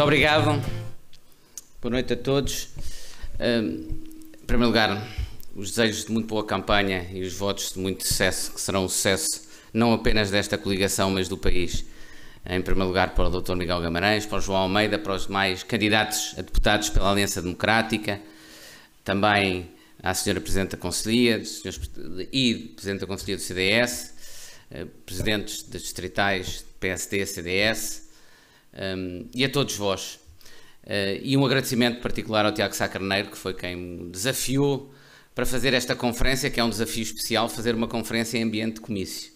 Muito obrigado. Boa noite a todos. Em primeiro lugar, os desejos de muito boa campanha e os votos de muito sucesso, que serão um sucesso não apenas desta coligação, mas do país. Em primeiro lugar para o Dr. Miguel Guimarães, para o João Almeida, para os demais candidatos a deputados pela Aliança Democrática, também à Sra. Presidente da Conselhia e Presidente da Conselhia do CDS, Presidentes das Distritais PSD, CDS, e a todos vós. E um agradecimento particular ao Tiago Sá Carneiro, que foi quem me desafiou para fazer esta conferência, que é um desafio especial, fazer uma conferência em ambiente de comício.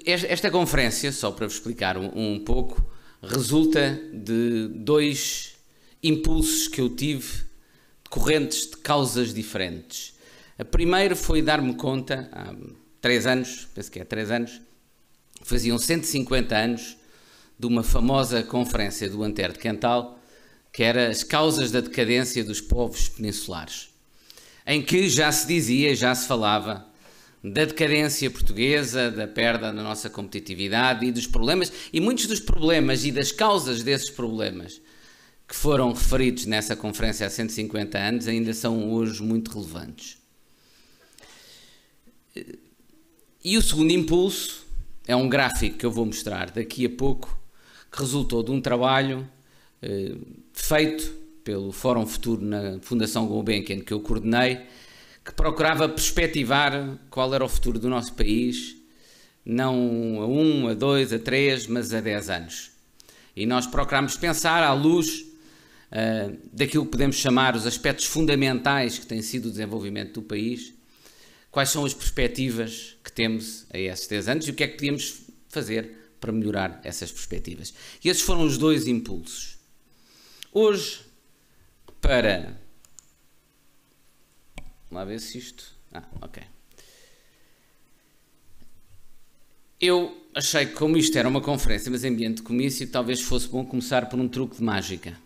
Esta conferência, só para vos explicar um pouco, resulta de dois impulsos que eu tive, decorrentes de causas diferentes. A primeira foi dar-me conta, há 3 anos, penso que é 3 anos, faziam 150 anos de uma famosa conferência do Antero de Quental, que era as causas da decadência dos povos peninsulares, em que já se dizia, já se falava da decadência portuguesa, da perda da nossa competitividade e dos problemas, e muitos dos problemas e das causas desses problemas que foram referidos nessa conferência há 150 anos ainda são hoje muito relevantes. E o segundo impulso é um gráfico que eu vou mostrar daqui a pouco, que resultou de um trabalho feito pelo Fórum Futuro na Fundação Gulbenkian, que eu coordenei, que procurava perspectivar qual era o futuro do nosso país, não a 1, a 2, a 3, mas a 10 anos. E nós procurámos pensar à luz daquilo que podemos chamar os aspectos fundamentais que tem sido o desenvolvimento do país, quais são as perspectivas que temos a esses 10 anos e o que é que podíamos fazer para melhorar essas perspectivas. E esses foram os dois impulsos. Hoje, para... Vamos lá ver se isto... ok. Eu achei que, como isto era uma conferência, mas em ambiente de comício, talvez fosse bom começar por um truque de mágica,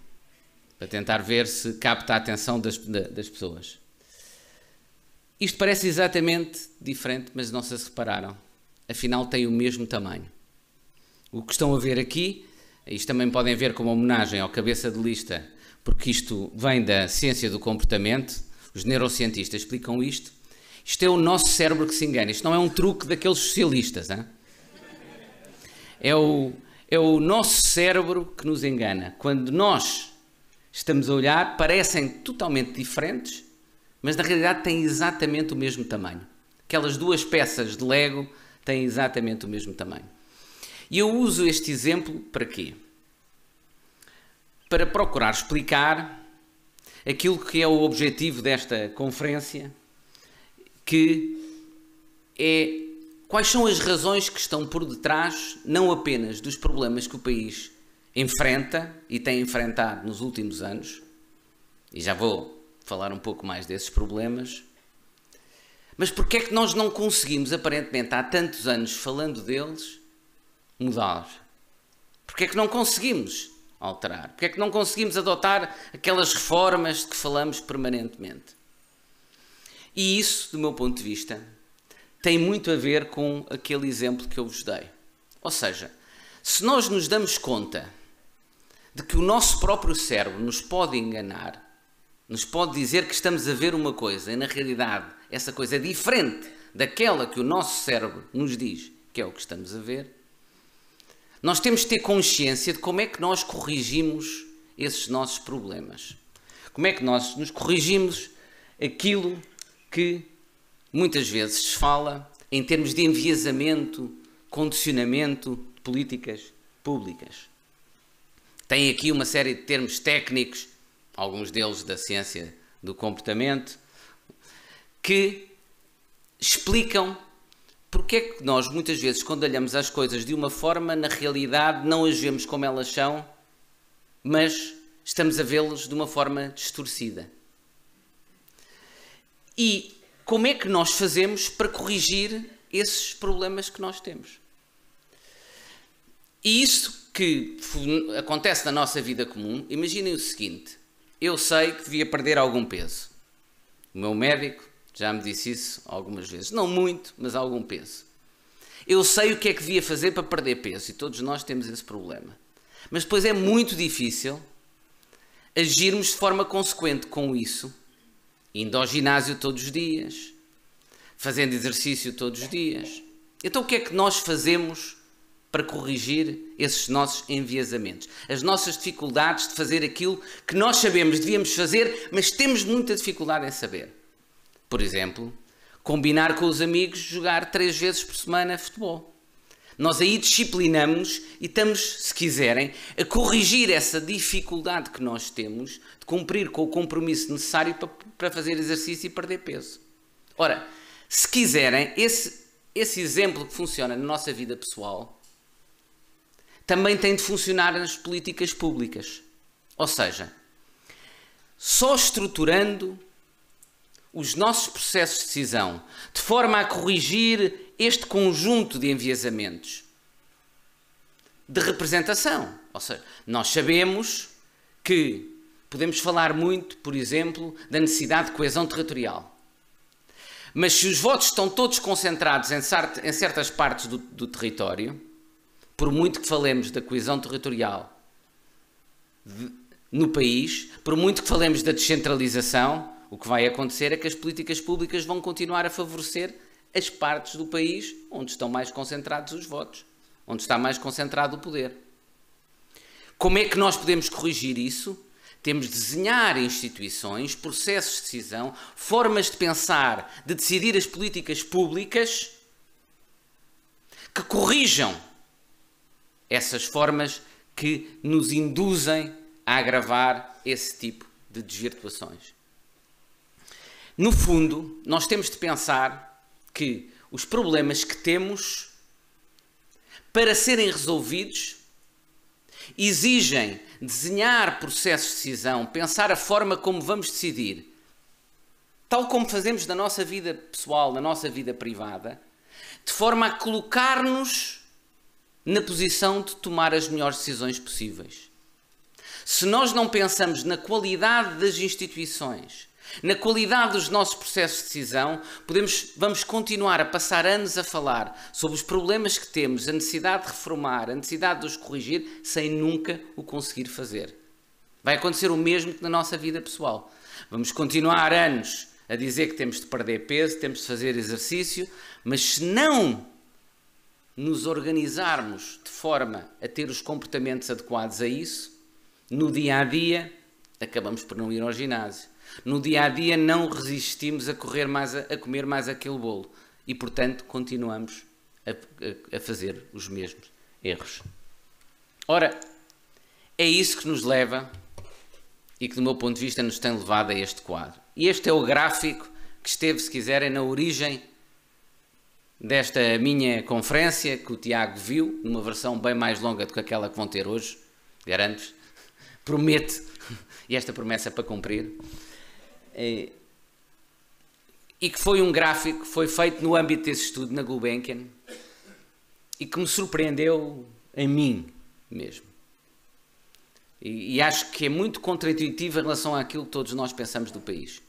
para tentar ver se capta a atenção das pessoas. Isto parece exatamente diferente, mas não sei se repararam. Afinal, tem o mesmo tamanho. O que estão a ver aqui, isto também podem ver como homenagem ao cabeça de lista, porque isto vem da ciência do comportamento, os neurocientistas explicam isto. Isto é o nosso cérebro que se engana, isto não é um truque daqueles socialistas. Hein? É o nosso cérebro que nos engana. Quando nós estamos a olhar, parecem totalmente diferentes, mas na realidade têm exatamente o mesmo tamanho. Aquelas duas peças de Lego têm exatamente o mesmo tamanho. E eu uso este exemplo para quê? Para procurar explicar aquilo que é o objetivo desta conferência, que é quais são as razões que estão por detrás, não apenas dos problemas que o país enfrenta e tem enfrentado nos últimos anos, e já vou falar um pouco mais desses problemas, mas porque é que nós não conseguimos, aparentemente há tantos anos falando deles, mudá-los? Porque é que não conseguimos alterar? Porque é que não conseguimos adotar aquelas reformas de que falamos permanentemente? E isso, do meu ponto de vista, tem muito a ver com aquele exemplo que eu vos dei. Ou seja, se nós nos damos conta de que o nosso próprio cérebro nos pode enganar, nos pode dizer que estamos a ver uma coisa e na realidade essa coisa é diferente daquela que o nosso cérebro nos diz que é o que estamos a ver, nós temos de ter consciência de como é que nós corrigimos esses nossos problemas. Como é que nós nos corrigimos aquilo que muitas vezes se fala em termos de enviesamento, condicionamento de políticas públicas. Tem aqui uma série de termos técnicos, alguns deles da ciência do comportamento, que explicam porque é que nós muitas vezes, quando olhamos as coisas de uma forma, na realidade não as vemos como elas são, mas estamos a vê-las de uma forma distorcida. E como é que nós fazemos para corrigir esses problemas que nós temos? E isso que acontece na nossa vida comum, imaginem o seguinte: eu sei que devia perder algum peso. O meu médico já me disse isso algumas vezes. Não muito, mas algum peso. Eu sei o que é que devia fazer para perder peso e todos nós temos esse problema. Mas depois é muito difícil agirmos de forma consequente com isso, indo ao ginásio todos os dias, fazendo exercício todos os dias. Então o que é que nós fazemos para corrigir esses nossos enviesamentos? As nossas dificuldades de fazer aquilo que nós sabemos devíamos fazer, mas temos muita dificuldade em saber. Por exemplo, combinar com os amigos jogar 3 vezes por semana futebol. Nós aí disciplinamos e estamos, se quiserem, a corrigir essa dificuldade que nós temos de cumprir com o compromisso necessário para fazer exercício e perder peso. Ora, se quiserem, esse exemplo que funciona na nossa vida pessoal também tem de funcionar nas políticas públicas. Ou seja, só estruturando os nossos processos de decisão de forma a corrigir este conjunto de enviesamentos de representação. Ou seja, nós sabemos que podemos falar muito, por exemplo, da necessidade de coesão territorial. Mas se os votos estão todos concentrados em certas partes do território, por muito que falemos da coesão territorial no país, por muito que falemos da descentralização, o que vai acontecer é que as políticas públicas vão continuar a favorecer as partes do país onde estão mais concentrados os votos, onde está mais concentrado o poder. Como é que nós podemos corrigir isso? Temos de desenhar instituições, processos de decisão, formas de pensar, de decidir as políticas públicas que corrijam essas formas que nos induzem a agravar esse tipo de desvirtuações. No fundo, nós temos de pensar que os problemas que temos, para serem resolvidos, exigem desenhar processos de decisão, pensar a forma como vamos decidir, tal como fazemos na nossa vida pessoal, na nossa vida privada, de forma a colocar-nos na posição de tomar as melhores decisões possíveis. Se nós não pensamos na qualidade das instituições, na qualidade dos nossos processos de decisão, vamos continuar a passar anos a falar sobre os problemas que temos, a necessidade de reformar, a necessidade de os corrigir, sem nunca o conseguir fazer. Vai acontecer o mesmo que na nossa vida pessoal. Vamos continuar anos a dizer que temos de perder peso, temos de fazer exercício, mas se não nos organizarmos de forma a ter os comportamentos adequados a isso, no dia a dia acabamos por não ir ao ginásio. No dia a dia não resistimos a comer mais aquele bolo e, portanto, continuamos a fazer os mesmos erros. Ora, é isso que nos leva e que, do meu ponto de vista, nos tem levado a este quadro. E este é o gráfico que esteve, se quiserem, na origem desta minha conferência, que o Tiago viu, numa versão bem mais longa do que aquela que vão ter hoje, garanto-vos, prometo, e esta promessa é para cumprir. E que foi um gráfico que foi feito no âmbito desse estudo na Gulbenkian e que me surpreendeu em mim mesmo. E acho que é muito contraintuitivo em relação àquilo que todos nós pensamos do país.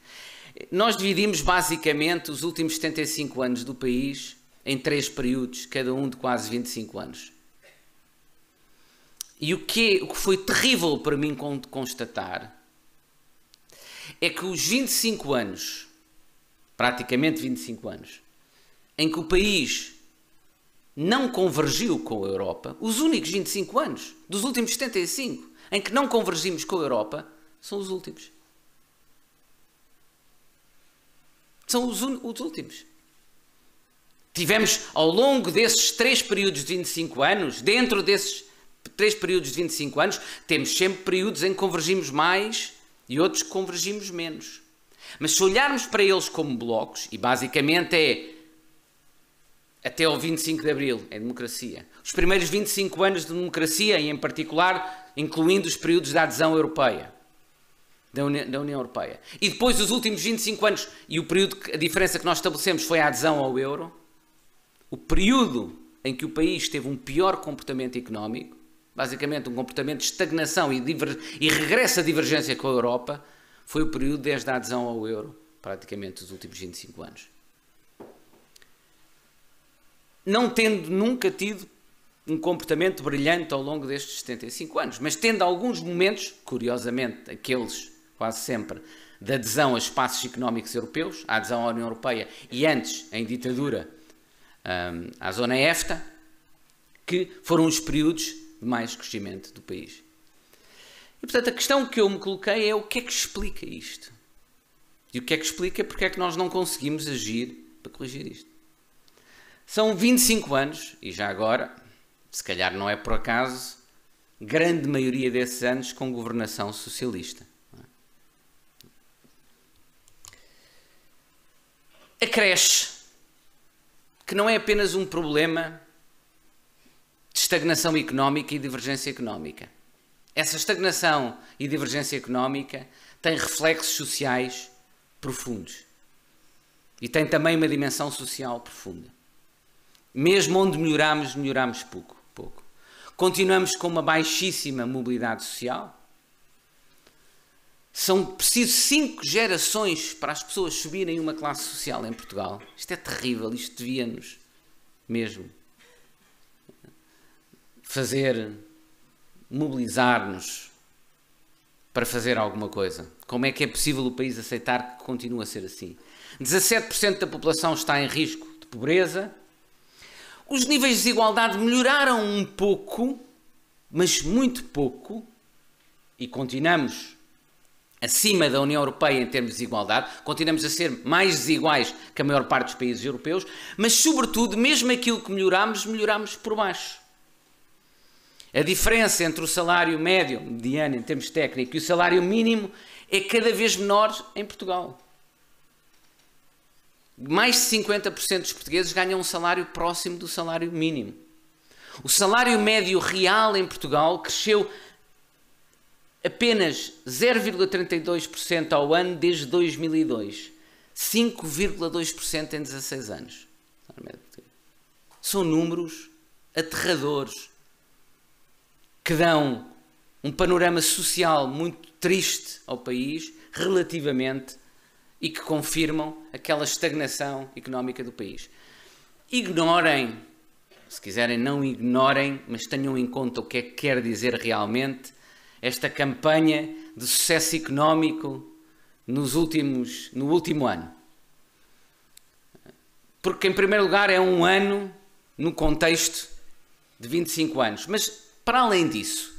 Nós dividimos basicamente os últimos 75 anos do país em 3 períodos, cada um de quase 25 anos. E o que foi terrível para mim constatar é que os 25 anos, praticamente 25 anos, em que o país não convergiu com a Europa, os únicos 25 anos dos últimos 75 em que não convergimos com a Europa, são os últimos. São os últimos. Tivemos, ao longo desses 3 períodos de 25 anos, dentro desses 3 períodos de 25 anos, temos sempre períodos em que convergimos mais e outros que convergimos menos. Mas se olharmos para eles como blocos, e basicamente é até ao 25 de Abril, é democracia. Os primeiros 25 anos de democracia, e em particular, incluindo os períodos da adesão europeia, da União Europeia. E depois os últimos 25 anos, e o período, a diferença que nós estabelecemos foi a adesão ao euro, o período em que o país teve um pior comportamento económico, basicamente um comportamento de estagnação e regresso à divergência com a Europa, foi o período desde a adesão ao euro, praticamente os últimos 25 anos. não tendo nunca tido um comportamento brilhante ao longo destes 75 anos, mas tendo alguns momentos, curiosamente, aqueles quase sempre, de adesão a espaços económicos europeus, a adesão à União Europeia e antes, em ditadura, à zona EFTA, que foram os períodos de mais crescimento do país. E, portanto, a questão que eu me coloquei é o que é que explica isto? E o que é que explica porque é que nós não conseguimos agir para corrigir isto? São 25 anos, e já agora, se calhar não é por acaso, grande maioria desses anos com governação socialista. Acresce que não é apenas um problema de estagnação económica e divergência económica. Essa estagnação e divergência económica tem reflexos sociais profundos e tem também uma dimensão social profunda. Mesmo onde melhoramos pouco. Continuamos com uma baixíssima mobilidade social. São precisos 5 gerações para as pessoas subirem uma classe social em Portugal. Isto é terrível, isto devia-nos mesmo mobilizar-nos para fazer alguma coisa. Como é que é possível o país aceitar que continue a ser assim? 17% da população está em risco de pobreza. Os níveis de desigualdade melhoraram um pouco, mas muito pouco, e continuamos acima da União Europeia em termos de desigualdade, continuamos a ser mais desiguais que a maior parte dos países europeus, mas sobretudo, mesmo aquilo que melhoramos por baixo. A diferença entre o salário médio, mediano em termos técnicos, e o salário mínimo é cada vez menor em Portugal. Mais de 50% dos portugueses ganham um salário próximo do salário mínimo. O salário médio real em Portugal cresceu apenas 0,32% ao ano desde 2002. 5,2% em 16 anos. São números aterradores que dão um panorama social muito triste ao país relativamente e que confirmam aquela estagnação económica do país. Ignorem, se quiserem não ignorem, mas tenham em conta o que é que quer dizer realmente esta campanha de sucesso económico no último ano. Porque, em primeiro lugar, é um ano no contexto de 25 anos. Mas, para além disso,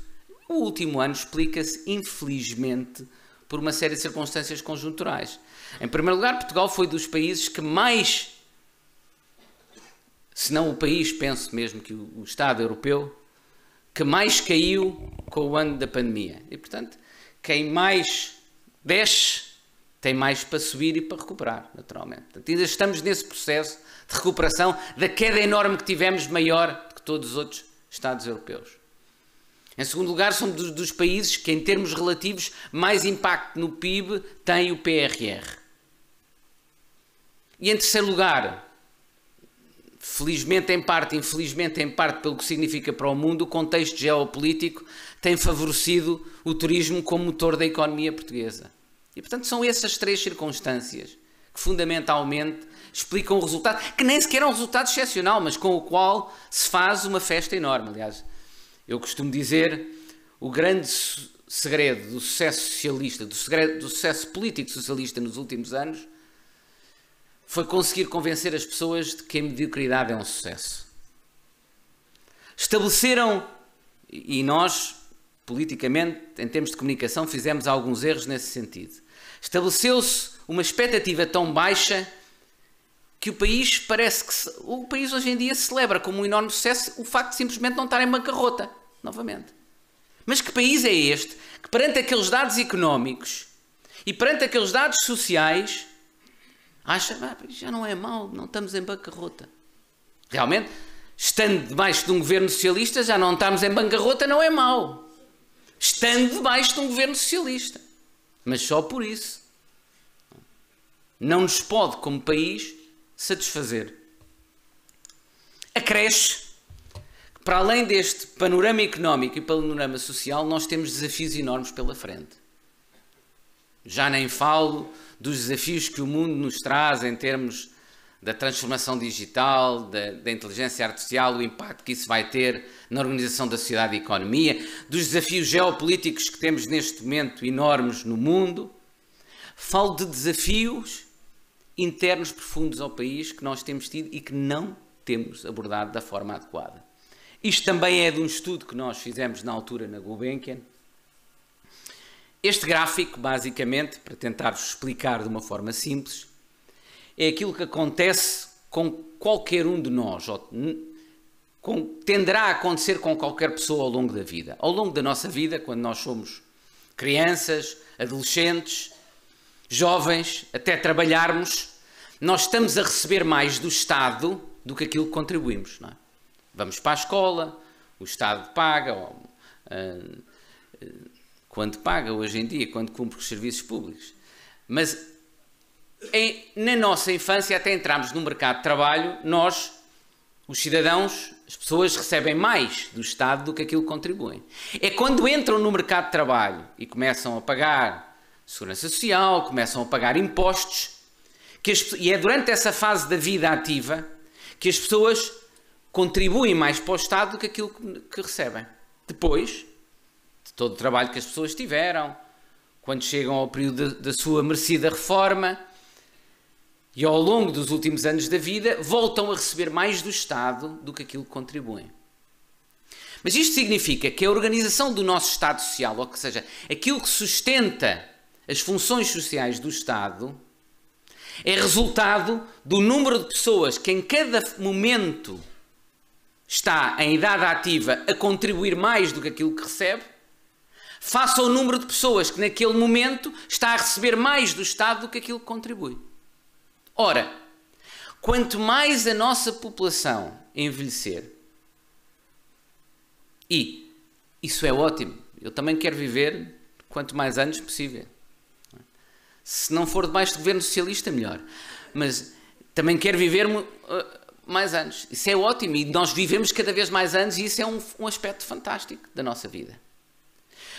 o último ano explica-se, infelizmente, por uma série de circunstâncias conjunturais. Em primeiro lugar, Portugal foi dos países que mais, se não o país, penso mesmo que o Estado europeu, que mais caiu com o ano da pandemia. E, portanto, quem mais desce tem mais para subir e para recuperar, naturalmente. Portanto, ainda estamos nesse processo de recuperação da queda enorme que tivemos, maior do que todos os outros Estados europeus. Em segundo lugar, somos dos países que, em termos relativos, mais impacto no PIB tem o PRR. E em terceiro lugar, felizmente em parte, infelizmente em parte, pelo que significa para o mundo, o contexto geopolítico tem favorecido o turismo como motor da economia portuguesa. E, portanto, são essas 3 circunstâncias que, fundamentalmente, explicam o resultado, que nem sequer é um resultado excepcional, mas com o qual se faz uma festa enorme. Aliás, eu costumo dizer, o grande segredo do sucesso socialista, do sucesso político socialista nos últimos anos, foi conseguir convencer as pessoas de que a mediocridade é um sucesso. Estabeleceram, e nós, politicamente, em termos de comunicação, fizemos alguns erros nesse sentido. Estabeleceu-se uma expectativa tão baixa que o país o país hoje em dia celebra como um enorme sucesso o facto de simplesmente não estar em bancarrota, novamente. Mas que país é este que, perante aqueles dados económicos e perante aqueles dados sociais, acha, já não é mau, não estamos em bancarrota. Realmente, estando debaixo de um governo socialista, já não estamos em bancarrota, não é mau. Estando debaixo de um governo socialista. Mas só por isso. Não nos pode, como país, satisfazer. Acresce que, para além deste panorama económico e panorama social, nós temos desafios enormes pela frente. Já nem falo dos desafios que o mundo nos traz em termos da transformação digital, da inteligência artificial, o impacto que isso vai ter na organização da sociedade e economia, dos desafios geopolíticos que temos neste momento enormes no mundo. Falo de desafios internos profundos ao país que nós temos tido e que não temos abordado da forma adequada. Isto também é de um estudo que nós fizemos na altura na Gulbenkian. Este gráfico, basicamente, para tentar-vos explicar de uma forma simples, é aquilo que acontece com qualquer um de nós, tenderá a acontecer com qualquer pessoa ao longo da vida. Ao longo da nossa vida, quando nós somos crianças, adolescentes, jovens, até trabalharmos, nós estamos a receber mais do Estado do que aquilo que contribuímos. Não é? Vamos para a escola, o Estado paga, quando paga hoje em dia, quando cumpre os serviços públicos. Mas na nossa infância, até entrarmos no mercado de trabalho, nós, os cidadãos, as pessoas recebem mais do Estado do que aquilo que contribuem. É quando entram no mercado de trabalho e começam a pagar segurança social, começam a pagar impostos, e é durante essa fase da vida ativa que as pessoas contribuem mais para o Estado do que aquilo que recebem. Depois de todo o trabalho que as pessoas tiveram, quando chegam ao período da sua merecida reforma, e ao longo dos últimos anos da vida, voltam a receber mais do Estado do que aquilo que contribuem. Mas isto significa que a organização do nosso Estado Social, ou seja, aquilo que sustenta as funções sociais do Estado, é resultado do número de pessoas que em cada momento está em idade ativa a contribuir mais do que aquilo que recebe, face ao número de pessoas que naquele momento está a receber mais do Estado do que aquilo que contribui. Ora, quanto mais a nossa população envelhecer, e isso é ótimo, eu também quero viver quanto mais anos possível. Se não for debaixo do governo socialista, melhor. Mas também quero viver mais anos. Isso é ótimo e nós vivemos cada vez mais anos e isso é um aspecto fantástico da nossa vida.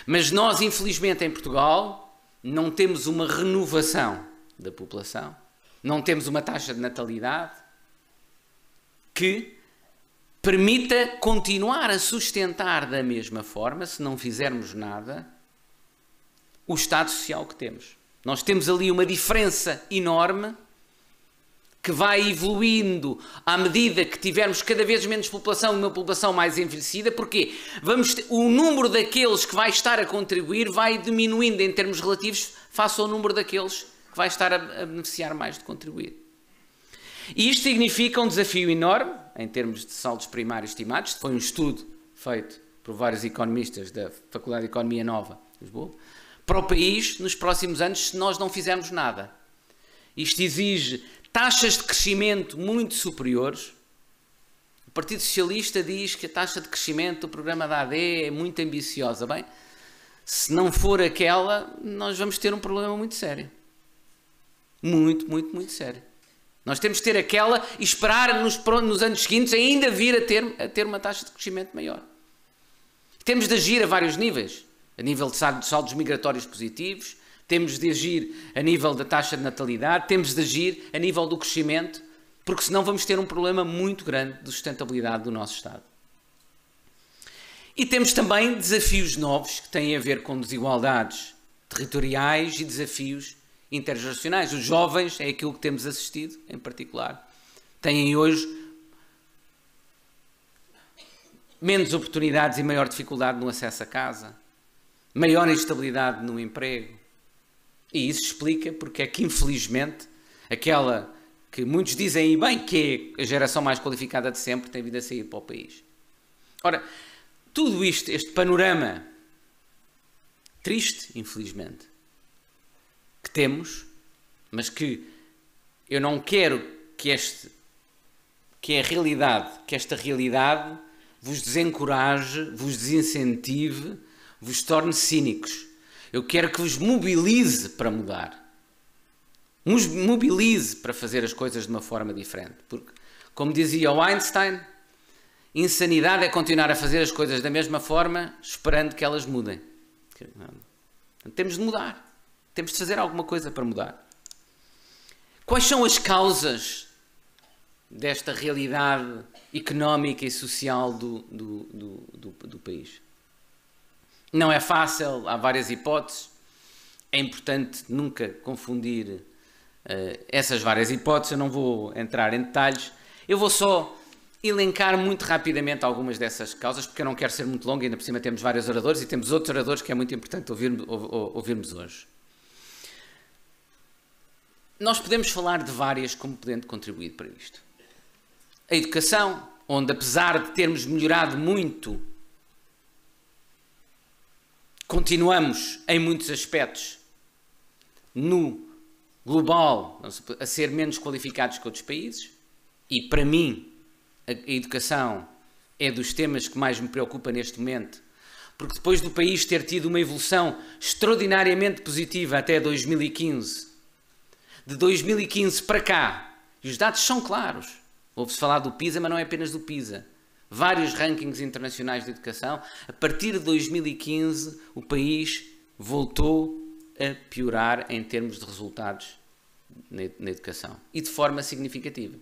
Mas nós, infelizmente, em Portugal, não temos uma renovação da população. Não temos uma taxa de natalidade que permita continuar a sustentar da mesma forma, se não fizermos nada, o Estado Social que temos. Nós temos ali uma diferença enorme que vai evoluindo à medida que tivermos cada vez menos população e uma população mais envelhecida. Porquê? O número daqueles que vai estar a contribuir vai diminuindo em termos relativos face ao número daqueles que vai estar a beneficiar mais de contribuir. E isto significa um desafio enorme em termos de saldos primários estimados. Foi um estudo feito por vários economistas da Faculdade de Economia Nova de Lisboa, para o país nos próximos anos se nós não fizermos nada. Isto exige taxas de crescimento muito superiores. O Partido Socialista diz que a taxa de crescimento do programa da AD é muito ambiciosa. Bem, se não for aquela, nós vamos ter um problema muito sério. Muito, muito, muito sério. Nós temos que ter aquela e esperar nos anos seguintes ainda vir a ter uma taxa de crescimento maior. Temos de agir a vários níveis. A nível de saldos migratórios positivos, temos de agir a nível da taxa de natalidade, temos de agir a nível do crescimento, porque senão vamos ter um problema muito grande de sustentabilidade do nosso Estado. E temos também desafios novos que têm a ver com desigualdades territoriais e desafios intergeracionais. Os jovens, é aquilo que temos assistido, em particular, têm hoje menos oportunidades e maior dificuldade no acesso a casa, maior instabilidade no emprego. E isso explica porque é que, infelizmente, aquela que muitos dizem, e bem, que é a geração mais qualificada de sempre, tem vindo a sair para o país. Ora, tudo isto, este panorama triste, infelizmente, que temos, mas que eu não quero que esta realidade vos desencoraje, vos desincentive, vos torne cínicos. Eu quero que vos mobilize para mudar. Vos mobilize para fazer as coisas de uma forma diferente. Porque, como dizia o Einstein, insanidade é continuar a fazer as coisas da mesma forma, esperando que elas mudem. Temos de mudar. Temos de fazer alguma coisa para mudar. Quais são as causas desta realidade económica e social do país. Não é fácil, há várias hipóteses, é importante nunca confundir essas várias hipóteses, eu não vou entrar em detalhes, eu vou só elencar muito rapidamente algumas dessas causas, porque eu não quero ser muito longo, ainda por cima temos vários oradores e temos outros oradores que é muito importante ouvirmos hoje. Nós podemos falar de várias como podendo contribuir para isto. A educação, onde apesar de termos melhorado muito, continuamos em muitos aspectos no global a ser menos qualificados que outros países, e para mim a educação é dos temas que mais me preocupa neste momento, porque depois do país ter tido uma evolução extraordinariamente positiva até 2015, de 2015 para cá, e os dados são claros, ouve-se falar do PISA, mas não é apenas do PISA, vários rankings internacionais de educação, a partir de 2015 o país voltou a piorar em termos de resultados na educação, e de forma significativa.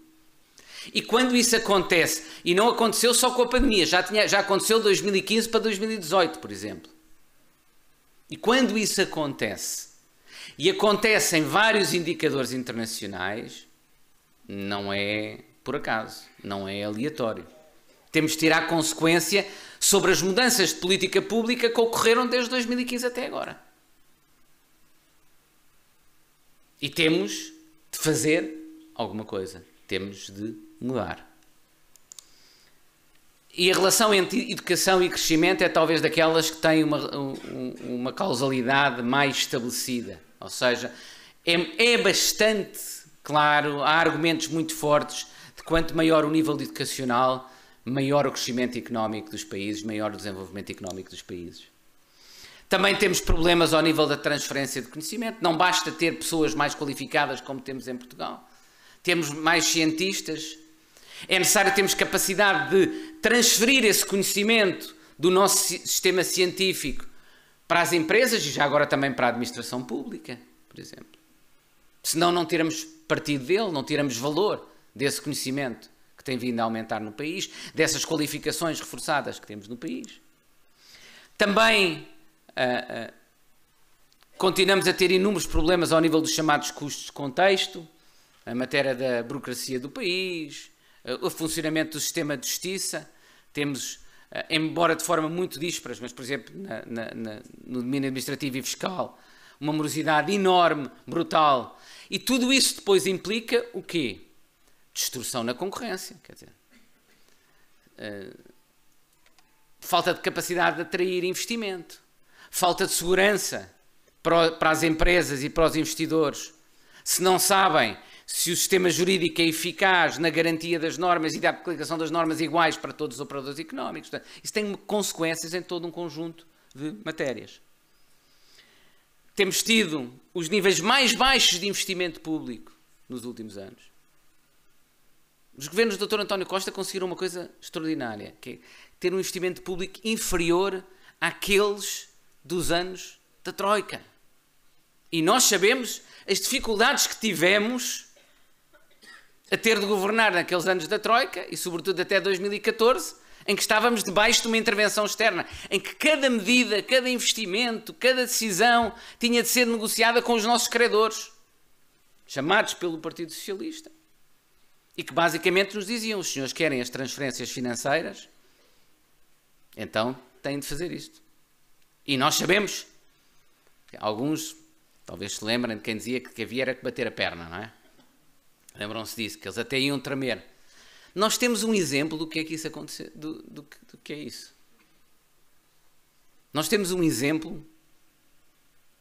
E quando isso acontece, e não aconteceu só com a pandemia, já aconteceu de 2015 para 2018, por exemplo. E quando isso acontece, e acontecem vários indicadores internacionais, não é por acaso, não é aleatório. Temos de tirar consequência sobre as mudanças de política pública que ocorreram desde 2015 até agora. E temos de fazer alguma coisa. Temos de mudar. E a relação entre educação e crescimento é talvez daquelas que têm uma causalidade mais estabelecida. Ou seja, é bastante claro, há argumentos muito fortes de quanto maior o nível educacional, maior o crescimento económico dos países, maior o desenvolvimento económico dos países. Também temos problemas ao nível da transferência de conhecimento. Não basta ter pessoas mais qualificadas como temos em Portugal. Temos mais cientistas. É necessário termos capacidade de transferir esse conhecimento do nosso sistema científico para as empresas e já agora também para a administração pública, por exemplo. Senão não tiramos partido dele, não tiramos valor desse conhecimento que tem vindo a aumentar no país, dessas qualificações reforçadas que temos no país. Também continuamos a ter inúmeros problemas ao nível dos chamados custos de contexto, a matéria da burocracia do país, o funcionamento do sistema de justiça. Temos, embora de forma muito díspares, mas por exemplo no domínio administrativo e fiscal, uma morosidade enorme, brutal, e tudo isso depois implica o quê? Destruição na concorrência, quer dizer, falta de capacidade de atrair investimento, falta de segurança para as empresas e para os investidores, se não sabem se o sistema jurídico é eficaz na garantia das normas e da aplicação das normas iguais para todos os operadores económicos. Portanto, isso tem consequências em todo um conjunto de matérias. Temos tido os níveis mais baixos de investimento público nos últimos anos. Os governos do Dr. António Costa conseguiram uma coisa extraordinária, que é ter um investimento público inferior àqueles dos anos da Troika. E nós sabemos as dificuldades que tivemos a ter de governar naqueles anos da Troika, e sobretudo até 2014, em que estávamos debaixo de uma intervenção externa, em que cada medida, cada investimento, cada decisão tinha de ser negociada com os nossos credores, chamados pelo Partido Socialista, e que basicamente nos diziam: os senhores querem as transferências financeiras, então têm de fazer isto. E nós sabemos, alguns talvez se lembrem de quem dizia que havia era que bater a perna, não é? Lembram-se disso, que eles até iam tremer. Nós temos um exemplo do que é que isso aconteceu, do que é isso. Nós temos um exemplo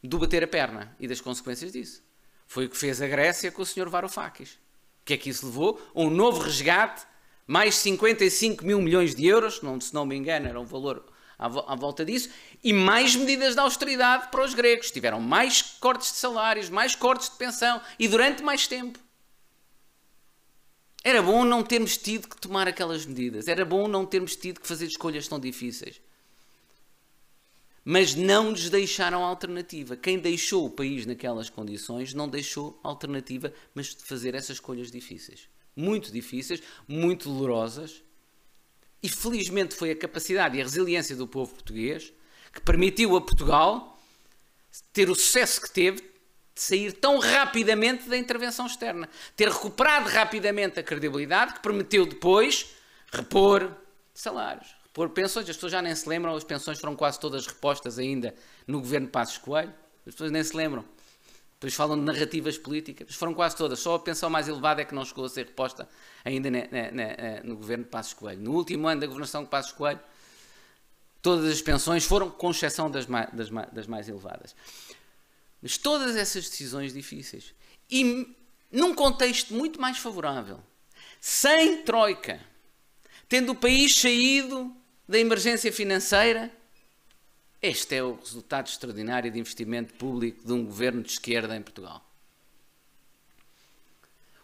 do bater a perna e das consequências disso. Foi o que fez a Grécia com o Sr. Varoufakis. O que é que isso levou? A um novo resgate, mais 55 mil milhões de euros, se não me engano era um valor à volta disso, e mais medidas de austeridade para os gregos. Tiveram mais cortes de salários, mais cortes de pensão e durante mais tempo. Era bom não termos tido que tomar aquelas medidas. Era bom não termos tido que fazer escolhas tão difíceis. Mas não nos deixaram alternativa. Quem deixou o país naquelas condições não deixou alternativa, mas de fazer essas escolhas difíceis. muito difíceis, muito dolorosas, e felizmente foi a capacidade e a resiliência do povo português que permitiu a Portugal ter o sucesso que teve de sair tão rapidamente da intervenção externa, ter recuperado rapidamente a credibilidade que permitiu depois repor salários, repor pensões. As pessoas já nem se lembram, as pensões foram quase todas repostas ainda no governo de Passos Coelho, as pessoas nem se lembram. Depois falam de narrativas políticas, foram quase todas, só a pensão mais elevada é que não chegou a ser reposta ainda no governo de Passos Coelho. No último ano da governação de Passos Coelho, todas as pensões foram, com exceção das mais elevadas. Mas todas essas decisões difíceis, e num contexto muito mais favorável, sem troika, tendo o país saído da emergência financeira, este é o resultado extraordinário de investimento público de um governo de esquerda em Portugal.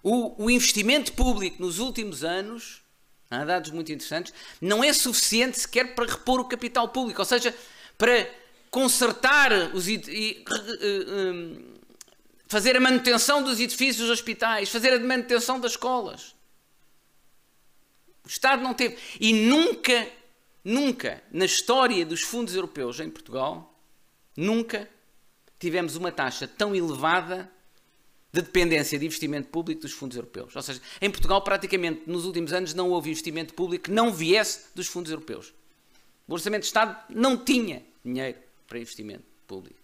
O investimento público nos últimos anos, há dados muito interessantes, não é suficiente sequer para repor o capital público, ou seja, para consertar fazer a manutenção dos edifícios dos hospitais, fazer a manutenção das escolas. O Estado não teve. E nunca na história dos fundos europeus em Portugal, nunca tivemos uma taxa tão elevada de dependência de investimento público dos fundos europeus. Ou seja, em Portugal praticamente nos últimos anos não houve investimento público que não viesse dos fundos europeus. O Orçamento de Estado não tinha dinheiro para investimento público.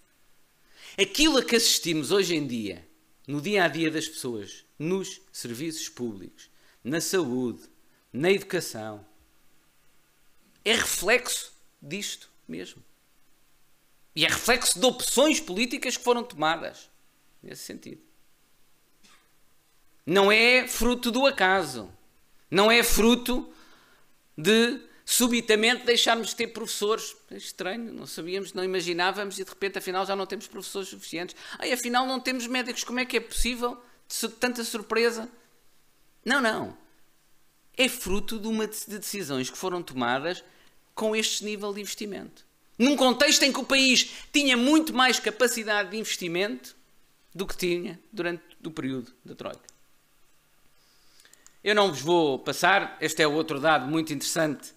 Aquilo a que assistimos hoje em dia, no dia a dia das pessoas, nos serviços públicos, na saúde, na educação, é reflexo disto mesmo. E é reflexo de opções políticas que foram tomadas nesse sentido. Não é fruto do acaso. Não é fruto de subitamente deixarmos de ter professores. É estranho, não sabíamos, não imaginávamos e de repente afinal já não temos professores suficientes. Afinal não temos médicos, como é que é possível? Tanta surpresa. Não. É fruto de decisões que foram tomadas com este nível de investimento. Num contexto em que o país tinha muito mais capacidade de investimento do que tinha durante o período da Troika. Eu não vos vou passar, este é outro dado muito interessante,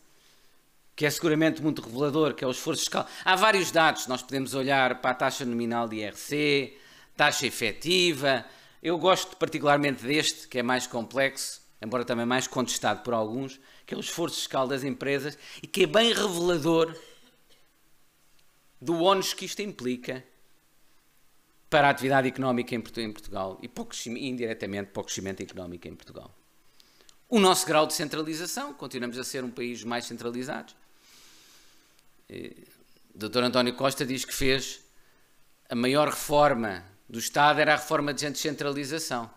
que é seguramente muito revelador, que é o esforço fiscal. Há vários dados, nós podemos olhar para a taxa nominal de IRC, taxa efetiva. Eu gosto particularmente deste, que é mais complexo, embora também mais contestado por alguns, que é o esforço fiscal das empresas e que é bem revelador do ónus que isto implica para a atividade económica em Portugal e indiretamente para o crescimento económico em Portugal. O nosso grau de centralização, continuamos a ser um país mais centralizado. O Dr. António Costa diz que fez a maior reforma do Estado, era a reforma de descentralização,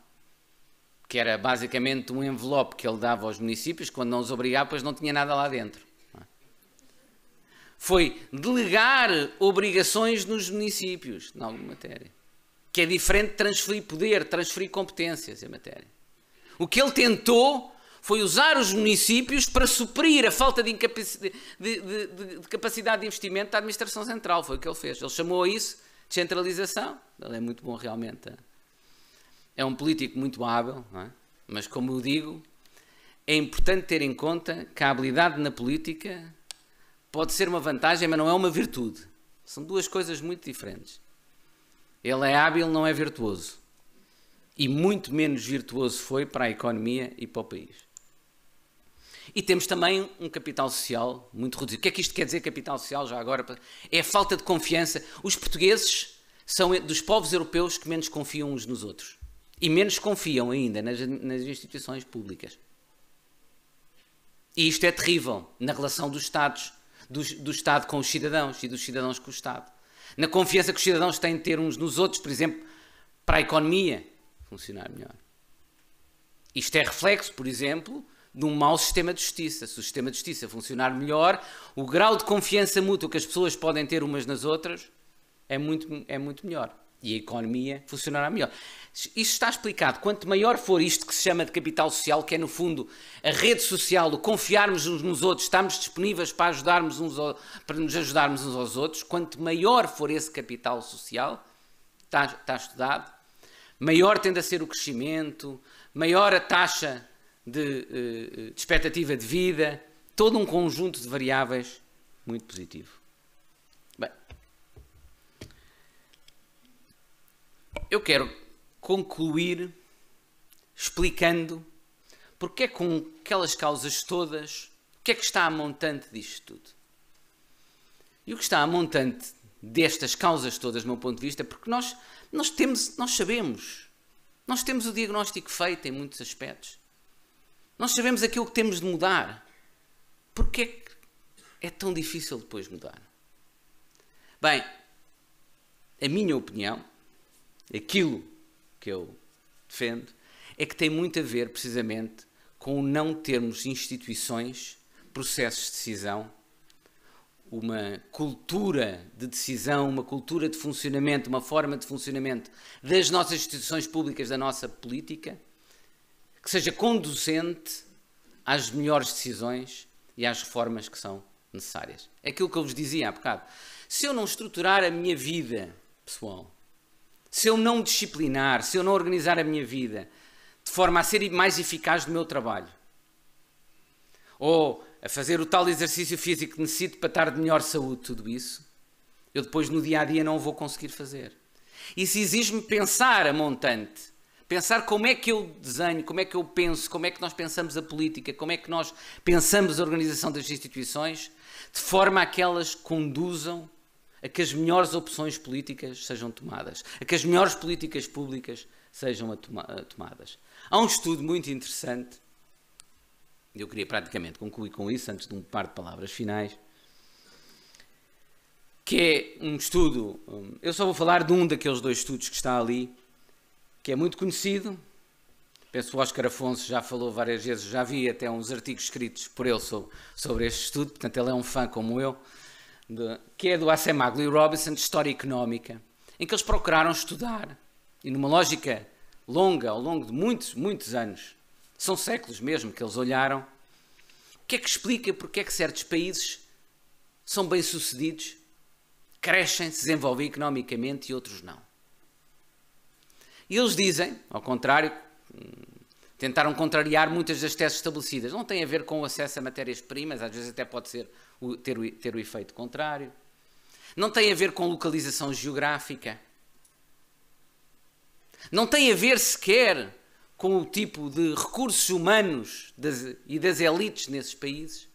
que era basicamente um envelope que ele dava aos municípios, quando não os obrigava, pois não tinha nada lá dentro. Foi delegar obrigações nos municípios, em alguma matéria, que é diferente de transferir poder, transferir competências em matéria. O que ele tentou foi usar os municípios para suprir a falta de capacidade de investimento da administração central. Foi o que ele fez. Ele chamou a isso descentralização. Ele é muito bom realmente. É um político muito hábil, não é? Mas como eu digo, é importante ter em conta que a habilidade na política pode ser uma vantagem, mas não é uma virtude. São duas coisas muito diferentes. Ele é hábil, não é virtuoso. E muito menos virtuoso foi para a economia e para o país. E temos também um capital social muito reduzido. O que é que isto quer dizer, capital social, já agora? É a falta de confiança. Os portugueses são dos povos europeus que menos confiam uns nos outros. E menos confiam ainda nas instituições públicas. E isto é terrível na relação dos Estados, do Estado com os cidadãos e dos cidadãos com o Estado. Na confiança que os cidadãos têm de ter uns nos outros, por exemplo, para a economia funcionar melhor. Isto é reflexo, por exemplo, de um mau sistema de justiça. Se o sistema de justiça funcionar melhor, o grau de confiança mútua que as pessoas podem ter umas nas outras é muito melhor. E a economia funcionará melhor. Isto está explicado. Quanto maior for isto que se chama de capital social, que é no fundo a rede social, o confiarmos uns nos outros, estarmos disponíveis para nos ajudarmos uns aos outros, quanto maior for esse capital social, está estudado, maior tende a ser o crescimento, maior a taxa de expectativa de vida, todo um conjunto de variáveis muito positivo. Bem, eu quero concluir explicando porque é com aquelas causas todas, o que é que está a montante disto tudo. E o que está a montante destas causas todas, do meu ponto de vista, é porque nós sabemos, nós temos o diagnóstico feito em muitos aspectos. Nós sabemos aquilo que temos de mudar. Porque é que é tão difícil depois mudar? Bem, a minha opinião, aquilo que eu defendo, é que tem muito a ver, precisamente, com o não termos instituições, processos de decisão, uma cultura de decisão, uma cultura de funcionamento, uma forma de funcionamento das nossas instituições públicas, da nossa política, que seja conducente às melhores decisões e às reformas que são necessárias. É aquilo que eu vos dizia há bocado. Se eu não estruturar a minha vida pessoal, se eu não disciplinar, se eu não organizar a minha vida de forma a ser mais eficaz no meu trabalho, ou a fazer o tal exercício físico que necessito para estar de melhor saúde, tudo isso, eu depois no dia-a-dia não o vou conseguir fazer. Isso exige-me pensar a montante, pensar como é que eu desenho, como é que eu penso, como é que nós pensamos a política, como é que nós pensamos a organização das instituições, de forma a que elas conduzam a que as melhores opções políticas sejam tomadas, a que as melhores políticas públicas sejam tomadas. Há um estudo muito interessante, eu queria praticamente concluir com isso, antes de um par de palavras finais, que é um estudo, eu só vou falar de um daqueles dois estudos que está ali, que é muito conhecido, penso que o Oscar Afonso já falou várias vezes, já vi até uns artigos escritos por ele sobre este estudo, portanto ele é um fã como eu, que é do Acemoglu e Robinson, de História Económica, em que eles procuraram estudar, e numa lógica longa, ao longo de muitos anos, são séculos mesmo que eles olharam, o que é que explica porque é que certos países são bem-sucedidos, crescem, se desenvolvem economicamente e outros não. E eles dizem, ao contrário, tentaram contrariar muitas das teses estabelecidas. Não tem a ver com o acesso a matérias-primas, às vezes até pode ser ter o efeito contrário. Não tem a ver com localização geográfica. Não tem a ver sequer com o tipo de recursos humanos e das elites nesses países.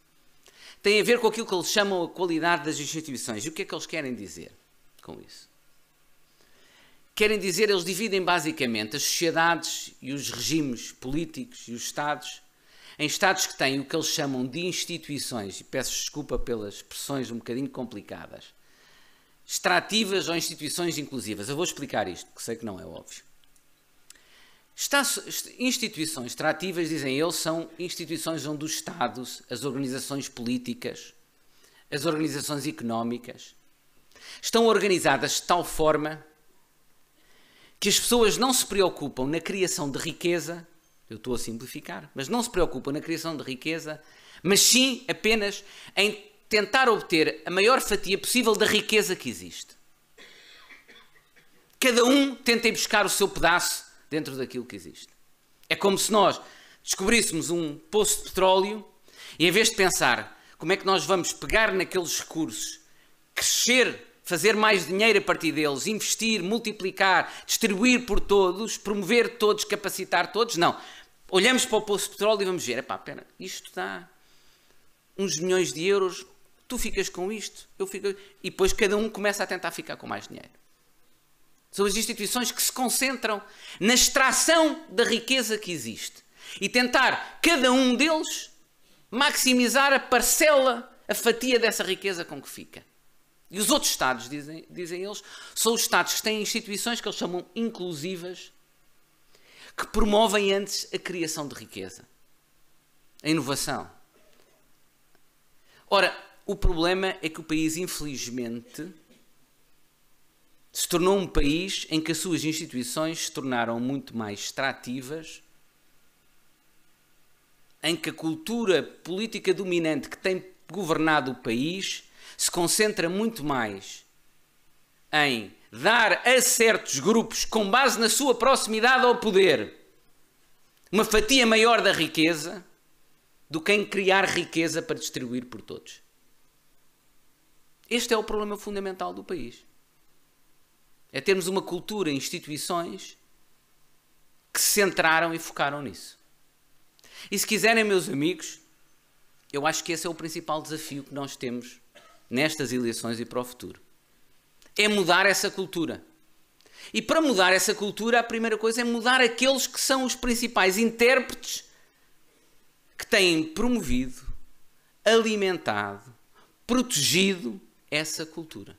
Tem a ver com aquilo que eles chamam a qualidade das instituições. E o que é que eles querem dizer com isso? Querem dizer, eles dividem basicamente as sociedades e os regimes políticos e os Estados em Estados que têm o que eles chamam de instituições, e peço desculpa pelas expressões um bocadinho complicadas, extrativas ou instituições inclusivas. Eu vou explicar isto, que sei que não é óbvio. Instituições extrativas, dizem eles, são instituições onde os Estados, as organizações políticas, as organizações económicas, estão organizadas de tal forma que as pessoas não se preocupam na criação de riqueza, eu estou a simplificar, mas não se preocupam na criação de riqueza, mas sim apenas em tentar obter a maior fatia possível da riqueza que existe. Cada um tenta ir buscar o seu pedaço dentro daquilo que existe. É como se nós descobríssemos um poço de petróleo e, em vez de pensar como é que nós vamos pegar naqueles recursos, crescer, fazer mais dinheiro a partir deles, investir, multiplicar, distribuir por todos, promover todos, capacitar todos, não. Olhamos para o poço de petróleo e vamos ver, espera, isto dá uns milhões de euros, tu ficas com isto, eu fico... E depois cada um começa a tentar ficar com mais dinheiro. São as instituições que se concentram na extração da riqueza que existe e tentar, cada um deles, maximizar a parcela, a fatia dessa riqueza com que fica. E os outros Estados, dizem eles, são os Estados que têm instituições que eles chamam inclusivas, que promovem antes a criação de riqueza, a inovação. Ora, o problema é que o país, infelizmente, se tornou um país em que as suas instituições se tornaram muito mais extrativas, em que a cultura política dominante que tem governado o país se concentra muito mais em dar a certos grupos, com base na sua proximidade ao poder, uma fatia maior da riqueza do que em criar riqueza para distribuir por todos. Este é o problema fundamental do país. É termos uma cultura e instituições que se centraram e focaram nisso. E se quiserem, meus amigos, eu acho que esse é o principal desafio que nós temos nestas eleições e para o futuro. É mudar essa cultura. E para mudar essa cultura, a primeira coisa é mudar aqueles que são os principais intérpretes que têm promovido, alimentado, protegido essa cultura.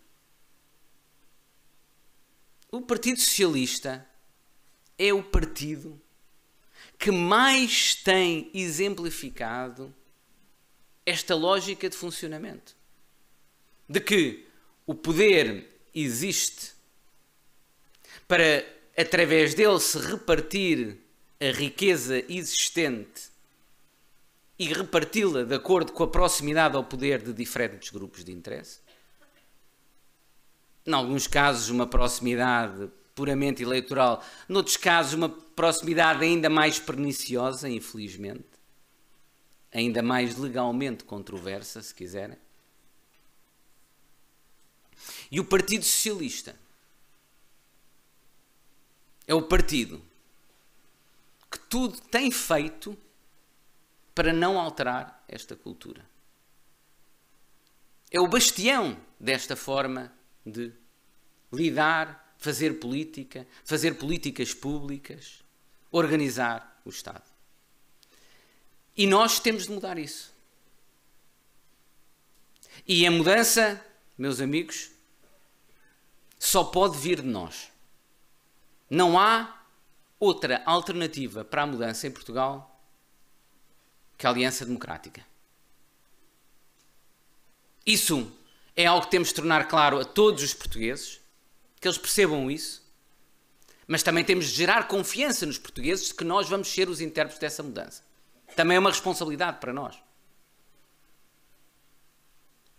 O Partido Socialista é o partido que mais tem exemplificado esta lógica de funcionamento. De que o poder existe para, através dele, se repartir a riqueza existente e reparti-la de acordo com a proximidade ao poder de diferentes grupos de interesse. Em alguns casos, uma proximidade puramente eleitoral. Noutros casos, uma proximidade ainda mais perniciosa, infelizmente. Ainda mais legalmente controversa, se quiserem. E o Partido Socialista é o partido que tudo tem feito para não alterar esta cultura. É o bastião desta forma de lidar, fazer políticas públicas, organizar o Estado. E nós temos de mudar isso. E a mudança, meus amigos, só pode vir de nós. Não há outra alternativa para a mudança em Portugal que a Aliança Democrática. Isso é algo que temos de tornar claro a todos os portugueses, que eles percebam isso, mas também temos de gerar confiança nos portugueses de que nós vamos ser os intérpretes dessa mudança. Também é uma responsabilidade para nós.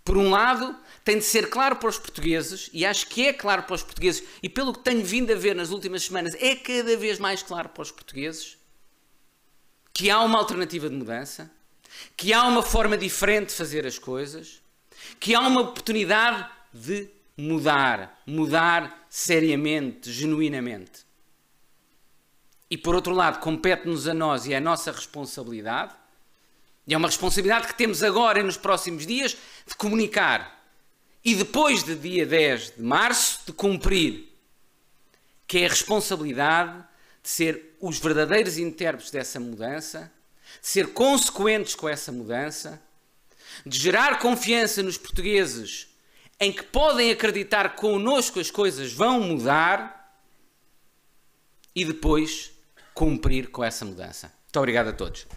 Por um lado, tem de ser claro para os portugueses, e acho que é claro para os portugueses, e pelo que tenho vindo a ver nas últimas semanas, é cada vez mais claro para os portugueses, que há uma alternativa de mudança, que há uma forma diferente de fazer as coisas, que há uma oportunidade de mudar seriamente, genuinamente. E por outro lado, compete-nos a nós e é a nossa responsabilidade, e é uma responsabilidade que temos agora e nos próximos dias, de comunicar. E depois de dia 10 de março, de cumprir. Que é a responsabilidade de ser os verdadeiros intérpretes dessa mudança, de ser consequentes com essa mudança, de gerar confiança nos portugueses em que podem acreditar que connosco as coisas vão mudar e depois cumprir com essa mudança. Muito obrigado a todos.